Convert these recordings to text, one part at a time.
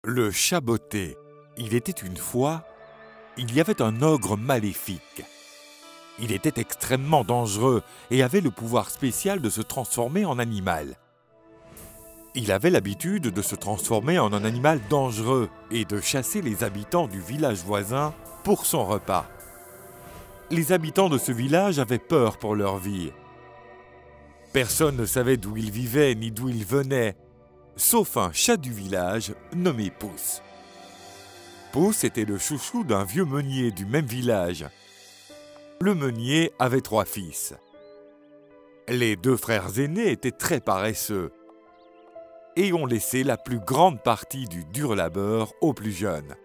Le chat botté. Il était une fois, il y avait un ogre maléfique. Il était extrêmement dangereux et avait le pouvoir spécial de se transformer en animal. Il avait l'habitude de se transformer en un animal dangereux et de chasser les habitants du village voisin pour son repas. Les habitants de ce village avaient peur pour leur vie. Personne ne savait d'où ils vivaient ni d'où ils venaient, sauf un chat du village nommé Pouce. Pouce était le chouchou d'un vieux meunier du même village. Le meunier avait 3 fils. Les 2 frères aînés étaient très paresseux et ont laissé la plus grande partie du dur labeur aux plus jeunes.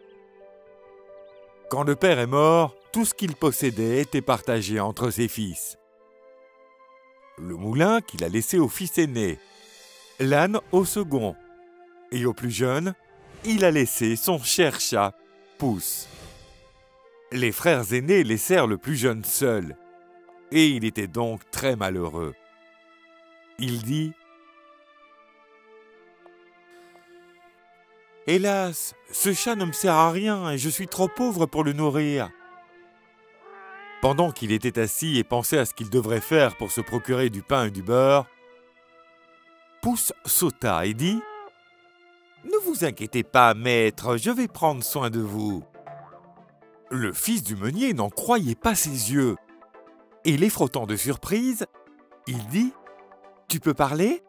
Quand le père est mort, tout ce qu'il possédait était partagé entre ses fils. Le moulin qu'il a laissé au fils aîné, l'âne au second, et au plus jeune, il a laissé son cher chat, Pouce. Les frères aînés laissèrent le plus jeune seul, et il était donc très malheureux. Il dit : « Hélas, ce chat ne me sert à rien et je suis trop pauvre pour le nourrir. » Pendant qu'il était assis et pensait à ce qu'il devrait faire pour se procurer du pain et du beurre, Pouce sauta et dit : « Ne vous inquiétez pas, maître, je vais prendre soin de vous. » Le fils du meunier n'en croyait pas ses yeux, et les frottant de surprise, il dit : « Tu peux parler ?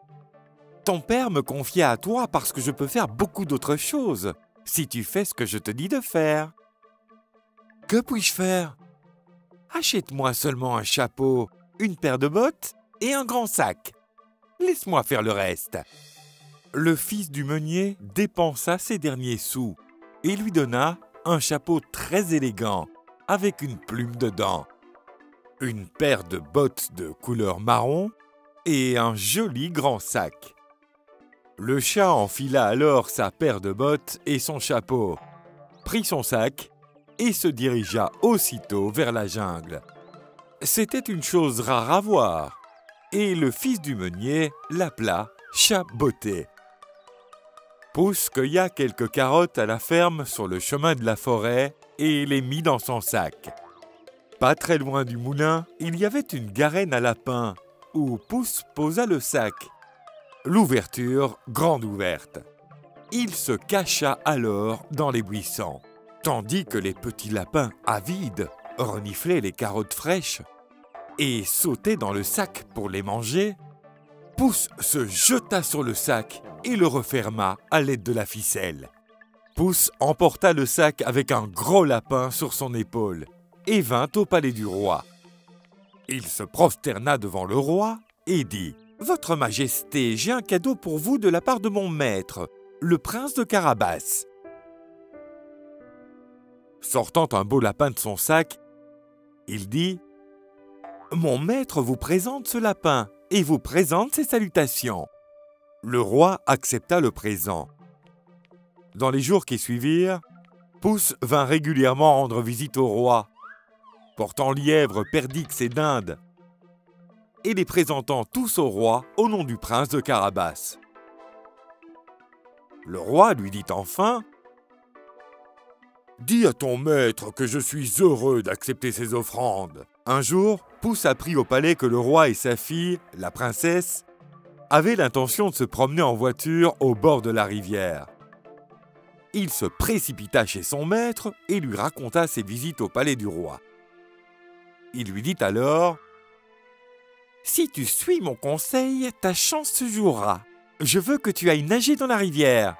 Ton père me confia à toi parce que je peux faire beaucoup d'autres choses, si tu fais ce que je te dis de faire. » « Que puis-je faire ? » « Achète-moi seulement un chapeau, une paire de bottes et un grand sac. Laisse-moi faire le reste. » Le fils du meunier dépensa ses derniers sous et lui donna un chapeau très élégant avec une plume dedans, une paire de bottes de couleur marron et un joli grand sac. Le chat enfila alors sa paire de bottes et son chapeau, prit son sac et se dirigea aussitôt vers la jungle. C'était une chose rare à voir, et le fils du meunier l'appela Chat botté. Pouce cueilla quelques carottes à la ferme sur le chemin de la forêt et les mit dans son sac. Pas très loin du moulin, il y avait une garenne à lapins où Pouce posa le sac. L'ouverture grande ouverte. Il se cacha alors dans les buissons. Tandis que les petits lapins avides reniflaient les carottes fraîches et sautaient dans le sac pour les manger, Pouce se jeta sur le sac et le referma à l'aide de la ficelle. Pouce emporta le sac avec un gros lapin sur son épaule et vint au palais du roi. Il se prosterna devant le roi et dit : « Votre Majesté, j'ai un cadeau pour vous de la part de mon maître, le prince de Carabas. » Sortant un beau lapin de son sac, il dit : « Mon maître vous présente ce lapin et vous présente ses salutations. » Le roi accepta le présent. Dans les jours qui suivirent, Pouce vint régulièrement rendre visite au roi, portant lièvres, perdix et dindes, et les présentant tous au roi au nom du prince de Carabas. Le roi lui dit enfin : « Dis à ton maître que je suis heureux d'accepter ses offrandes. » Un jour, Pouce apprit au palais que le roi et sa fille, la princesse, avaient l'intention de se promener en voiture au bord de la rivière. Il se précipita chez son maître et lui raconta ses visites au palais du roi. Il lui dit alors : « Si tu suis mon conseil, ta chance se jouera. Je veux que tu ailles nager dans la rivière.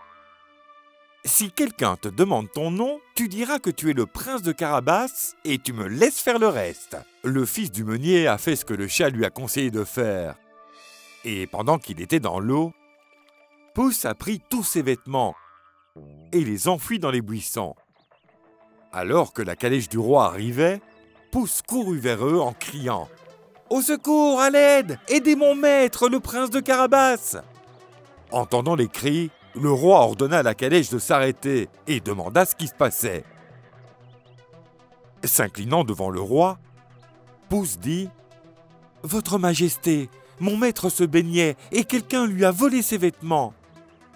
Si quelqu'un te demande ton nom, tu diras que tu es le prince de Carabas et tu me laisses faire le reste. » Le fils du meunier a fait ce que le chat lui a conseillé de faire. Et pendant qu'il était dans l'eau, Pouce a pris tous ses vêtements et les enfuit dans les buissons. Alors que la calèche du roi arrivait, Pouce courut vers eux en criant : « Au secours, à l'aide! Aidez mon maître, le prince de Carabas !» Entendant les cris, le roi ordonna à la calèche de s'arrêter et demanda ce qui se passait. S'inclinant devant le roi, Pouce dit : « Votre Majesté, mon maître se baignait et quelqu'un lui a volé ses vêtements.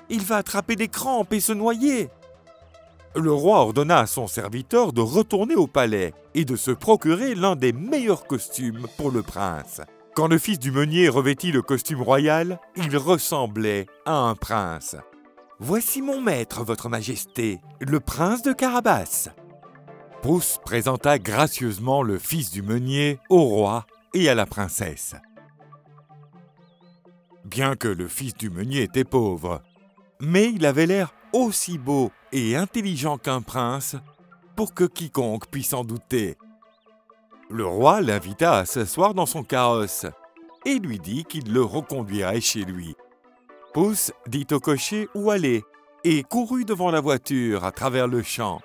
Il va attraper des crampes et se noyer. Le roi ordonna à son serviteur de retourner au palais et de se procurer l'un des meilleurs costumes pour le prince. Quand le fils du meunier revêtit le costume royal, il ressemblait à un prince. « Voici mon maître, votre majesté, le prince de Carabas. » Pouce présenta gracieusement le fils du meunier au roi et à la princesse. Bien que le fils du meunier était pauvre, mais il avait l'air aussi beau et intelligent qu'un prince pour que quiconque puisse en douter. Le roi l'invita à s'asseoir dans son carrosse et lui dit qu'il le reconduirait chez lui. Pouce dit au cocher où aller et courut devant la voiture à travers le champ.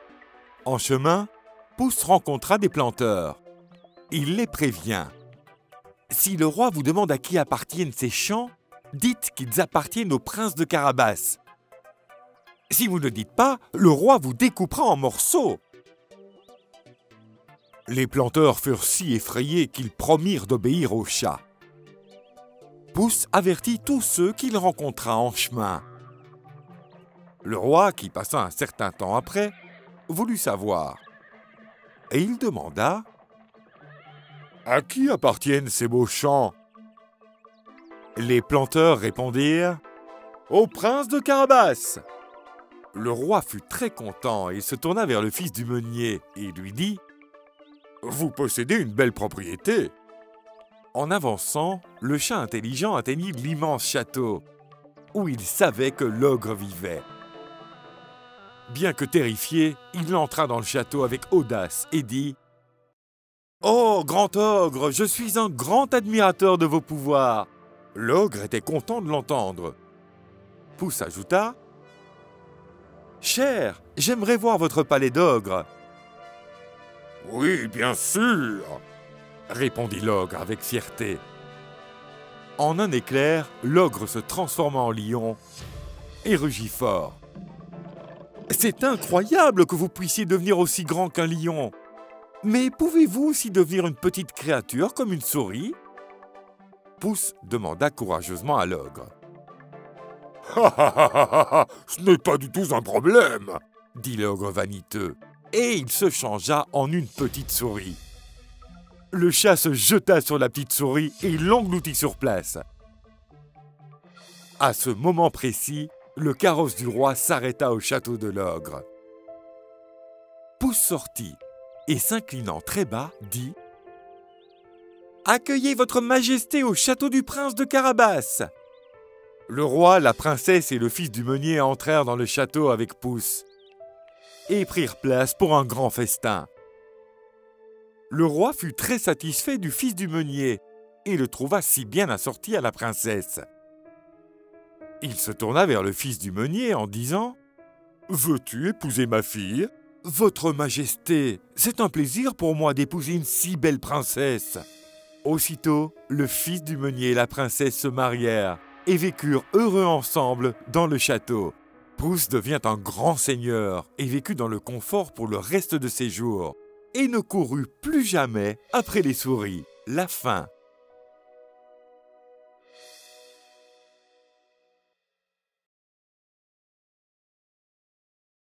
En chemin, Pouce rencontra des planteurs. Il les prévient. « Si le roi vous demande à qui appartiennent ces champs, dites qu'ils appartiennent au prince de Carabas. Si vous ne le dites pas, le roi vous découpera en morceaux. » Les planteurs furent si effrayés qu'ils promirent d'obéir au chat. Pouce avertit tous ceux qu'il rencontra en chemin. Le roi, qui passa un certain temps après, voulut savoir. Et il demanda « À qui appartiennent ces beaux champs ?» Les planteurs répondirent « Au prince de Carabas !» Le roi fut très content et se tourna vers le fils du meunier et lui dit « Vous possédez une belle propriété. » En avançant, le chat intelligent atteignit l'immense château, où il savait que l'ogre vivait. Bien que terrifié, il entra dans le château avec audace et dit « Oh, grand ogre, je suis un grand admirateur de vos pouvoirs. » L'ogre était content de l'entendre. Pouce ajouta « Cher, j'aimerais voir votre palais d'ogre. »« Oui, bien sûr !» répondit l'ogre avec fierté. En un éclair, l'ogre se transforma en lion et rugit fort. « C'est incroyable que vous puissiez devenir aussi grand qu'un lion. Mais pouvez-vous aussi devenir une petite créature comme une souris ?» Pouce demanda courageusement à l'ogre. « Ce n'est pas du tout un problème !» dit l'ogre vaniteux, et il se changea en une petite souris. Le chat se jeta sur la petite souris et l'engloutit sur place. À ce moment précis, le carrosse du roi s'arrêta au château de l'ogre. Pouce sortit et, s'inclinant très bas, dit « Accueillez votre majesté au château du prince de Carabas !» Le roi, la princesse et le fils du meunier entrèrent dans le château avec Pouce et prirent place pour un grand festin. Le roi fut très satisfait du fils du meunier et le trouva si bien assorti à la princesse. Il se tourna vers le fils du meunier en disant « Veux-tu épouser ma fille ? Votre majesté, c'est un plaisir pour moi d'épouser une si belle princesse. » Aussitôt, le fils du meunier et la princesse se marièrent et vécurent heureux ensemble dans le château. Pouce devint un grand seigneur et vécut dans le confort pour le reste de ses jours, et ne courut plus jamais après les souris. La fin.